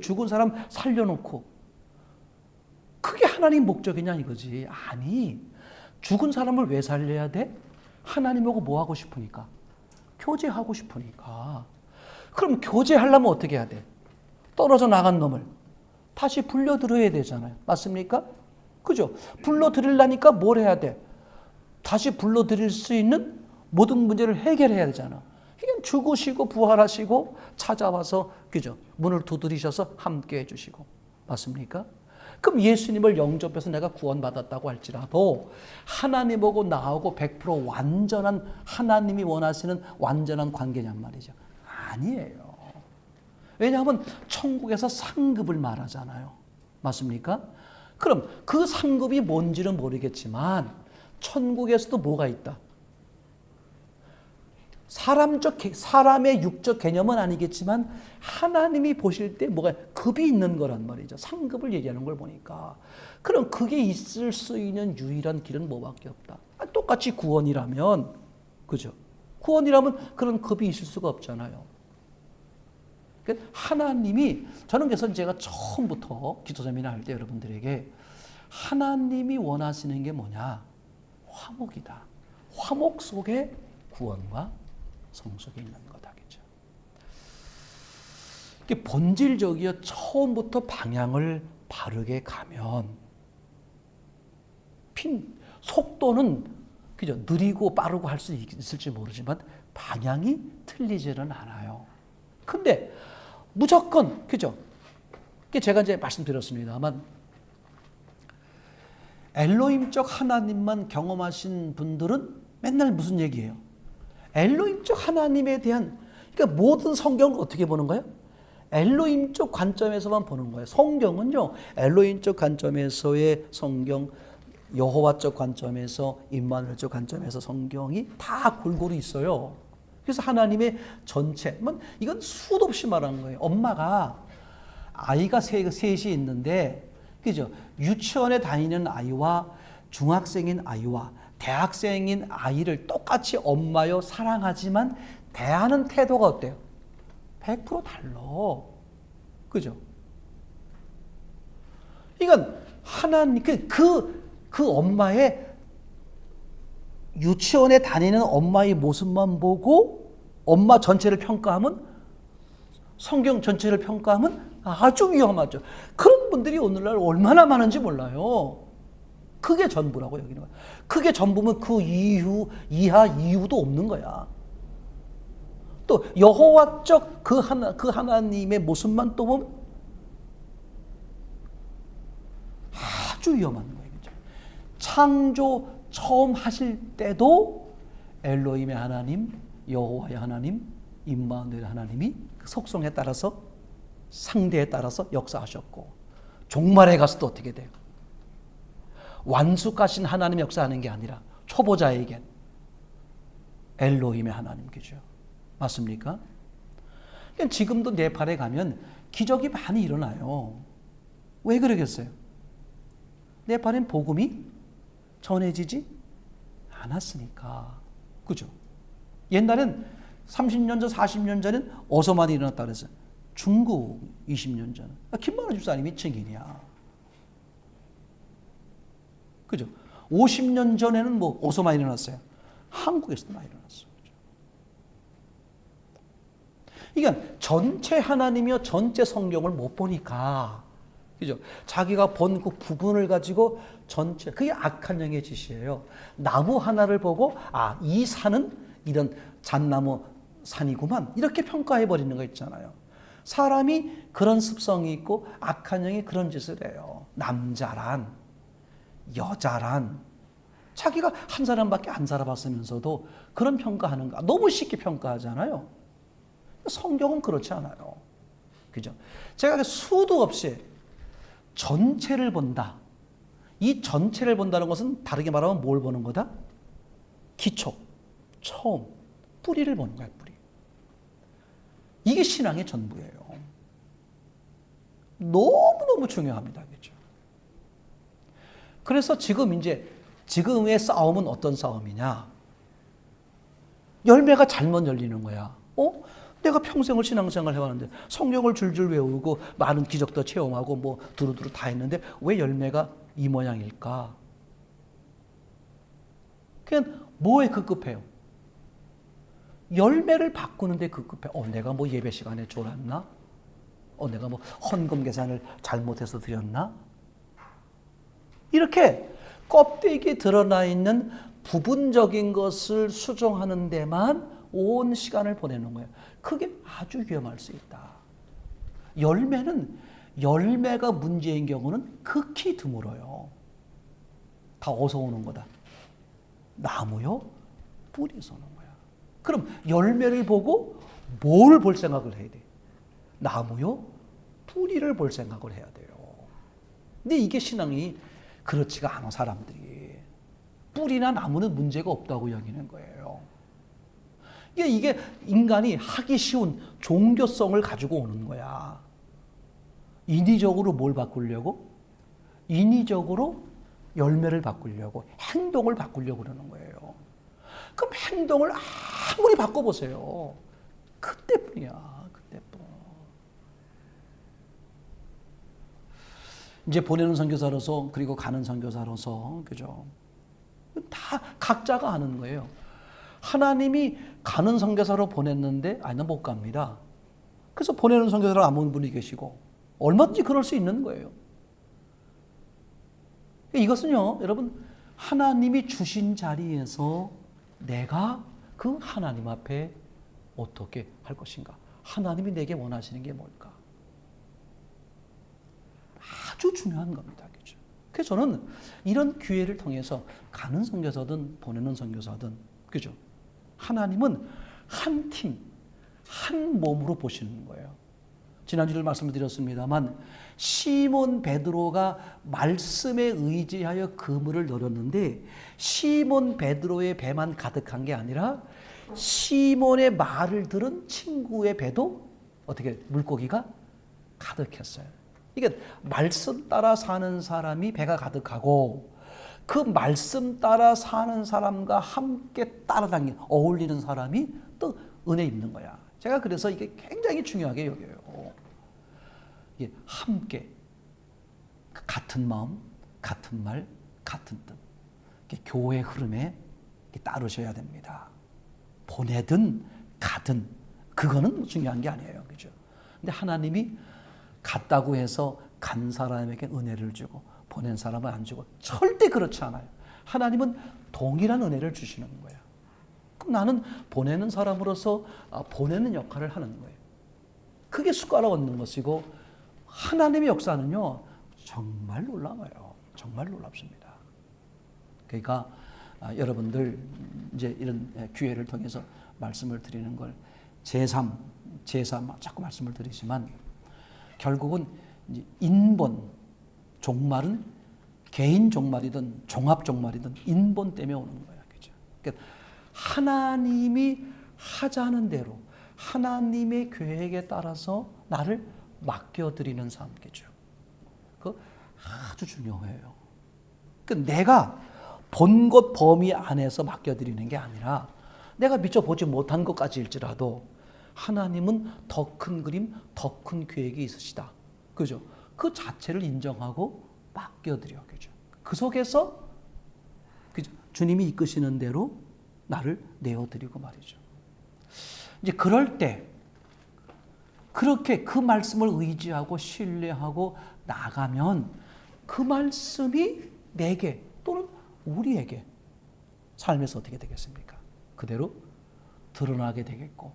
죽은 사람 살려놓고 그게 하나님 목적이냐 이거지. 아니 죽은 사람을 왜 살려야 돼? 하나님하고 뭐 하고 싶으니까? 교제하고 싶으니까. 그럼 교제하려면 어떻게 해야 돼? 떨어져 나간 놈을 다시 불러들여야 되잖아요. 맞습니까? 그죠? 불러들이려니까 뭘 해야 돼? 다시 불러들일 수 있는 모든 문제를 해결해야 되잖아. 그냥 죽으시고 부활하시고 찾아와서 그죠? 문을 두드리셔서 함께 해주시고 맞습니까? 그럼 예수님을 영접해서 내가 구원받았다고 할지라도 하나님하고 나하고 100% 완전한 하나님이 원하시는 완전한 관계냔 말이죠. 아니에요. 왜냐하면 천국에서 상급을 말하잖아요. 맞습니까? 그럼 그 상급이 뭔지는 모르겠지만 천국에서도 뭐가 있다? 사람의 육적 개념은 아니겠지만 하나님이 보실 때 뭐가 급이 있는 거란 말이죠. 상급을 얘기하는 걸 보니까. 그럼 그게 있을 수 있는 유일한 길은 뭐밖에 없다. 똑같이 구원이라면, 그죠? 구원이라면 그런 급이 있을 수가 없잖아요. 그러니까 하나님이, 저는 그래서 제가 처음부터 기도 세미나 할 때 여러분들에게 하나님이 원하시는 게 뭐냐? 화목이다. 화목 속에 구원과 성속에 있는 거다겠죠. 이게 본질적이요. 처음부터 방향을 바르게 가면 속도는 그죠? 느리고 빠르고 할 수 있을지 모르지만 방향이 틀리지는 않아요. 근데 무조건 그죠? 제가 이제 말씀드렸습니다만 엘로힘적 하나님만 경험하신 분들은 맨날 무슨 얘기예요? 엘로힘적 하나님에 대한, 그러니까 모든 성경을 어떻게 보는 거예요? 엘로힘적 관점에서만 보는 거예요. 성경은요, 엘로힘적 관점에서의 성경, 여호와적 관점에서, 임마누엘적 관점에서 성경이 다 골고루 있어요. 그래서 하나님의 전체, 이건 수도 없이 말하는 거예요. 엄마가 아이가 셋이 있는데, 그죠? 유치원에 다니는 아이와 중학생인 아이와 대학생인 아이를 똑같이 엄마요 사랑하지만 대하는 태도가 어때요? 100% 달라. 그죠? 이건 하나님, 그 엄마의 유치원에 다니는 엄마의 모습만 보고 엄마 전체를 평가하면, 성경 전체를 평가하면 아주 위험하죠. 그런 분들이 오늘날 얼마나 많은지 몰라요. 그게 전부라고 여기는 거야. 그게 전부면 그 이하 이유도 없는 거야. 또 여호와적 그 하나님의 모습만 또 보면 아주 위험한 거예요. 창조 처음 하실 때도 엘로힘의 하나님, 여호와의 하나님, 임마누엘 하나님이 그 속성에 따라서, 상대에 따라서 역사하셨고, 종말에 가서도 어떻게 돼요? 완숙하신 하나님 역사하는 게 아니라 초보자에겐 엘로힘의 하나님께죠. 맞습니까? 그러니까 지금도 네팔에 가면 기적이 많이 일어나요. 왜 그러겠어요? 네팔엔 복음이 전해지지 않았으니까. 그죠? 옛날엔 30년 전, 40년 전엔 어디서 많이 일어났다 그랬어요? 중국 20년 전. 김만호 집사님이 증인이야. 그죠? 50년 전에는 뭐 어디서 많이 일어났어요? 한국에서도 많이 일어났어요. 그러니까 전체 하나님이요, 전체 성경을 못 보니까, 그죠? 자기가 본 그 부분을 가지고 전체, 그게 악한 영의 짓이에요. 나무 하나를 보고, 이 산은 이런 잣나무 산이구만, 이렇게 평가해 버리는 거 있잖아요. 사람이 그런 습성이 있고 악한 영이 그런 짓을 해요. 남자란, 여자란, 자기가 한 사람밖에 안 살아봤으면서도 그런 평가하는 거 너무 쉽게 평가하잖아요. 성경은 그렇지 않아요. 그죠? 제가 수도 없이 전체를 본다. 이 전체를 본다는 것은 다르게 말하면 뭘 보는 거다? 기초, 처음, 뿌리를 보는 거야, 뿌리. 이게 신앙의 전부예요. 너무너무 중요합니다. 그죠? 그래서 지금의 싸움은 어떤 싸움이냐? 열매가 잘못 열리는 거야. 내가 평생을 신앙생활 해왔는데 성경을 줄줄 외우고 많은 기적도 체험하고 뭐 두루두루 다 했는데 왜 열매가 이 모양일까? 그냥 뭐에 급급해요? 열매를 바꾸는데 급급해. 내가 뭐 예배 시간에 졸았나? 내가 뭐 헌금 계산을 잘못해서 드렸나? 이렇게 껍데기에 드러나 있는 부분적인 것을 수정하는 데만 온 시간을 보내는 거예요. 그게 아주 위험할 수 있다. 열매가 문제인 경우는 극히 드물어요. 다 어디서 오는 거다? 나무요? 뿌리에서 오는 거야. 그럼 열매를 보고 뭘 볼 생각을 해야 돼? 나무요? 뿌리를 볼 생각을 해야 돼요. 근데 이게 신앙이 그렇지가 않은 사람들이 뿌리나 나무는 문제가 없다고 여기는 거예요. 이게 인간이 하기 쉬운 종교성을 가지고 오는 거야. 인위적으로 뭘 바꾸려고? 인위적으로 열매를 바꾸려고, 행동을 바꾸려고 그러는 거예요. 그럼 행동을 아무리 바꿔보세요. 그때뿐이야, 그때뿐. 이제 보내는 선교사로서, 그리고 가는 선교사로서, 그죠? 다 각자가 하는 거예요. 하나님이 가는 선교사로 보냈는데, 나 못 갑니다. 그래서 보내는 선교사로 남은 분이 계시고, 얼마든지 그럴 수 있는 거예요. 이것은요, 여러분, 하나님이 주신 자리에서 내가 그 하나님 앞에 어떻게 할 것인가? 하나님이 내게 원하시는 게 뭘까? 아주 중요한 겁니다. 그죠? 그래서 저는 이런 기회를 통해서 가는 선교사든 보내는 선교사든, 그죠? 하나님은 한 팀, 한 몸으로 보시는 거예요. 지난주에 말씀을 드렸습니다만 시몬 베드로가 말씀에 의지하여 그물을 내렸는데 시몬 베드로의 배만 가득한 게 아니라 시몬의 말을 들은 친구의 배도 어떻게 물고기가 가득했어요. 이게 말씀 따라 사는 사람이 배가 가득하고 그 말씀 따라 사는 사람과 함께 따라다니는 어울리는 사람이 또 은혜 입는 거야. 제가 그래서 이게 굉장히 중요하게 여겨요. 함께 같은 마음, 같은 말, 같은 뜻. 교회 흐름에 따르셔야 됩니다. 보내든 가든 그거는 중요한 게 아니에요. 그죠? 근데 하나님이 갔다고 해서 간 사람에게 은혜를 주고 보낸 사람은 안 주고 절대 그렇지 않아요. 하나님은 동일한 은혜를 주시는 거예요. 그럼 나는 보내는 사람으로서 보내는 역할을 하는 거예요. 그게 숟가락 얹는 것이고 하나님의 역사는요 정말 놀라워요. 정말 놀랍습니다. 그러니까 여러분들 이제 이런 기회를 통해서 말씀을 드리는 걸 제3 자꾸 말씀을 드리지만 결국은 이제 인본 종말은 개인 종말이든 종합 종말이든 인본 때문에 오는 거야. 그죠? 그러니까 하나님이 하자는 대로 하나님의 계획에 따라서 나를 맡겨드리는 삶이죠. 그 아주 중요해요. 그러니까 내가 본 것 범위 안에서 맡겨드리는 게 아니라 내가 미처 보지 못한 것까지일지라도 하나님은 더 큰 그림, 더 큰 계획이 있으시다. 그죠? 그 자체를 인정하고 맡겨드려. 그죠? 그 속에서 그죠? 주님이 이끄시는 대로 나를 내어드리고 말이죠. 이제 그럴 때 그렇게 그 말씀을 의지하고 신뢰하고 나가면 그 말씀이 내게 또는 우리에게 삶에서 어떻게 되겠습니까? 그대로 드러나게 되겠고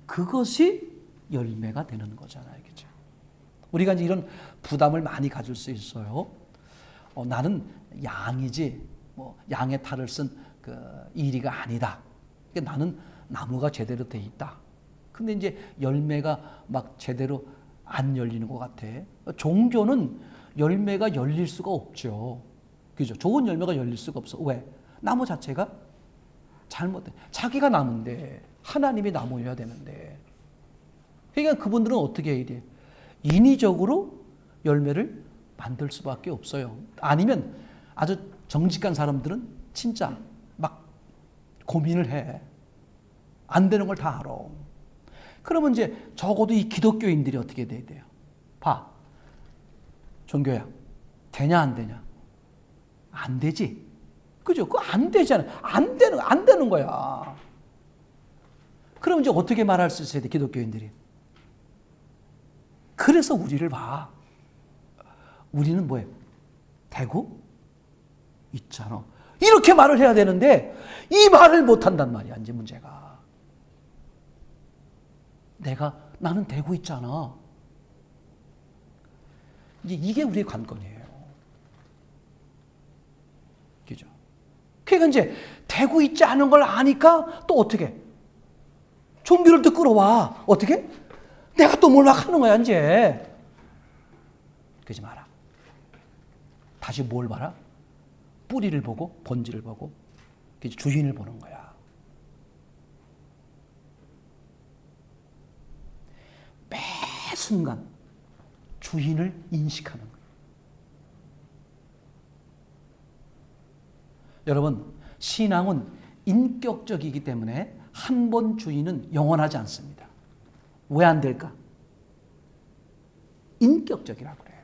그것이 열매가 되는 거잖아요. 그죠? 우리가 이제 이런 부담을 많이 가질 수 있어요. 나는 양이지 양의 탈을 쓴 그 이리가 아니다. 그러니까 나는 나무가 제대로 돼 있다. 근데 이제 열매가 막 제대로 안 열리는 것 같아. 종교는 열매가 열릴 수가 없죠. 그죠? 좋은 열매가 열릴 수가 없어. 왜? 나무 자체가 잘못돼. 자기가 나무인데 하나님이 나무여야 되는데. 그러니까 그분들은 어떻게 해야 돼? 인위적으로 열매를 만들 수밖에 없어요. 아니면 아주 정직한 사람들은 진짜 막 고민을 해. 안 되는 걸 다 알아. 그러면 이제 적어도 이 기독교인들이 어떻게 돼야 돼요? 봐. 종교야. 되냐 안 되냐? 안 되지. 그죠? 그거 안 되잖아. 안 되는 거야. 그럼 이제 어떻게 말할 수 있어야 돼, 기독교인들이? 그래서 우리를 봐. 우리는 뭐예요? 되고 있잖아. 이렇게 말을 해야 되는데 이 말을 못한단 말이야. 이제 문제가. 나는 되고 있잖아. 이제 이게 우리의 관건이에요. 그죠? 그러니까 이제 되고 있지 않은 걸 아니까 또 어떻게? 좀비를 또 끌어와. 어떻게? 내가 또 몰락하는 거야 이제. 그러지 마라. 다시 뭘 봐라? 뿌리를 보고 본질을 보고 주인을 보는 거야. 매 순간 주인을 인식하는 거예요. 여러분, 신앙은 인격적이기 때문에 한 번 주인은 영원하지 않습니다. 왜 안 될까? 인격적이라고 그래.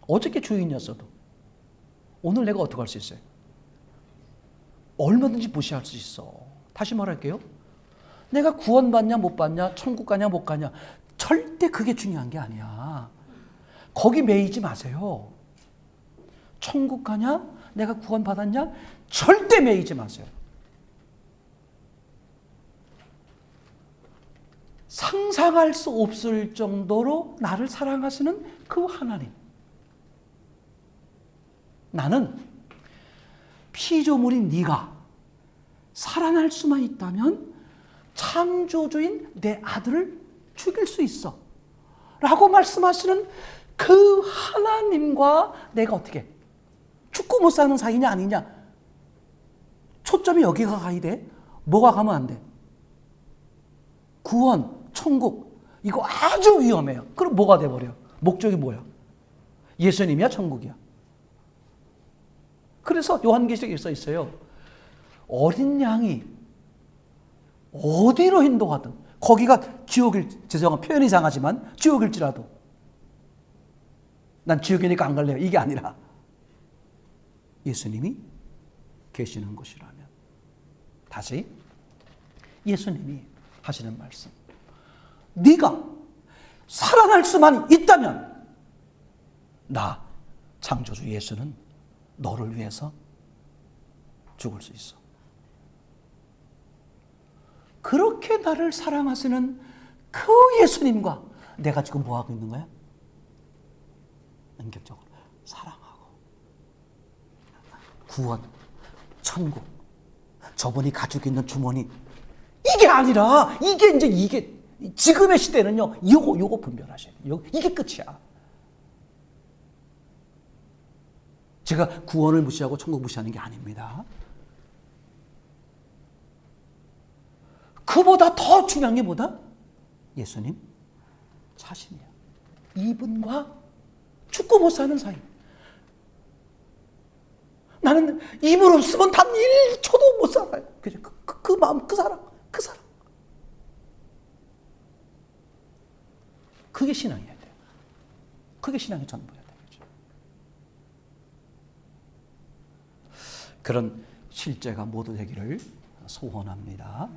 어저께 주인이었어도 오늘 내가 어떻게 할 수 있어요? 얼마든지 무시할 수 있어. 다시 말할게요. 내가 구원받냐 못 받냐, 천국 가냐 못 가냐, 절대 그게 중요한 게 아니야. 거기 매이지 마세요. 천국 가냐, 내가 구원받았냐, 절대 매이지 마세요. 상상할 수 없을 정도로 나를 사랑하시는 그 하나님. 나는 피조물인 네가 살아날 수만 있다면 창조주인 내 아들을 죽일 수 있어 라고 말씀하시는 그 하나님과 내가 어떻게 죽고 못 사는 사이냐 아니냐, 초점이 여기가 가야 돼. 뭐가 가면 안 돼? 구원, 천국, 이거 아주 위험해요. 그럼 뭐가 돼버려? 목적이 뭐야? 예수님이야, 천국이야? 그래서 요한계시록에 써 있어요. 어린 양이 어디로 인도하든, 거기가 지옥일, 죄송한 표현이 이상하지만 지옥일지라도 난 지옥이니까 안 갈래요, 이게 아니라 예수님이 계시는 곳이라면. 다시 예수님이 하시는 말씀, 네가 살아날 수만 있다면 나 창조주 예수는 너를 위해서 죽을 수 있어. 그렇게 나를 사랑하시는 그 예수님과 내가 지금 뭐 하고 있는 거야? 인격적으로 사랑하고, 구원, 천국, 저분이 가지고 있는 주머니, 이게 아니라 이게 지금의 시대는요, 요거 분별하셔야 돼요. 이게 끝이야. 제가 구원을 무시하고 천국 무시하는 게 아닙니다. 그보다 더 중요한 게 뭐다? 예수님 자신이야. 이분과 죽고 못 사는 사이. 나는 이분 없으면 단 1초도 못 살아요. 그 마음, 그 사랑. 그게 신앙이어야 돼요. 그게 신앙의 전부여야 되겠죠. 그런 실제가 모두 되기를 소원합니다.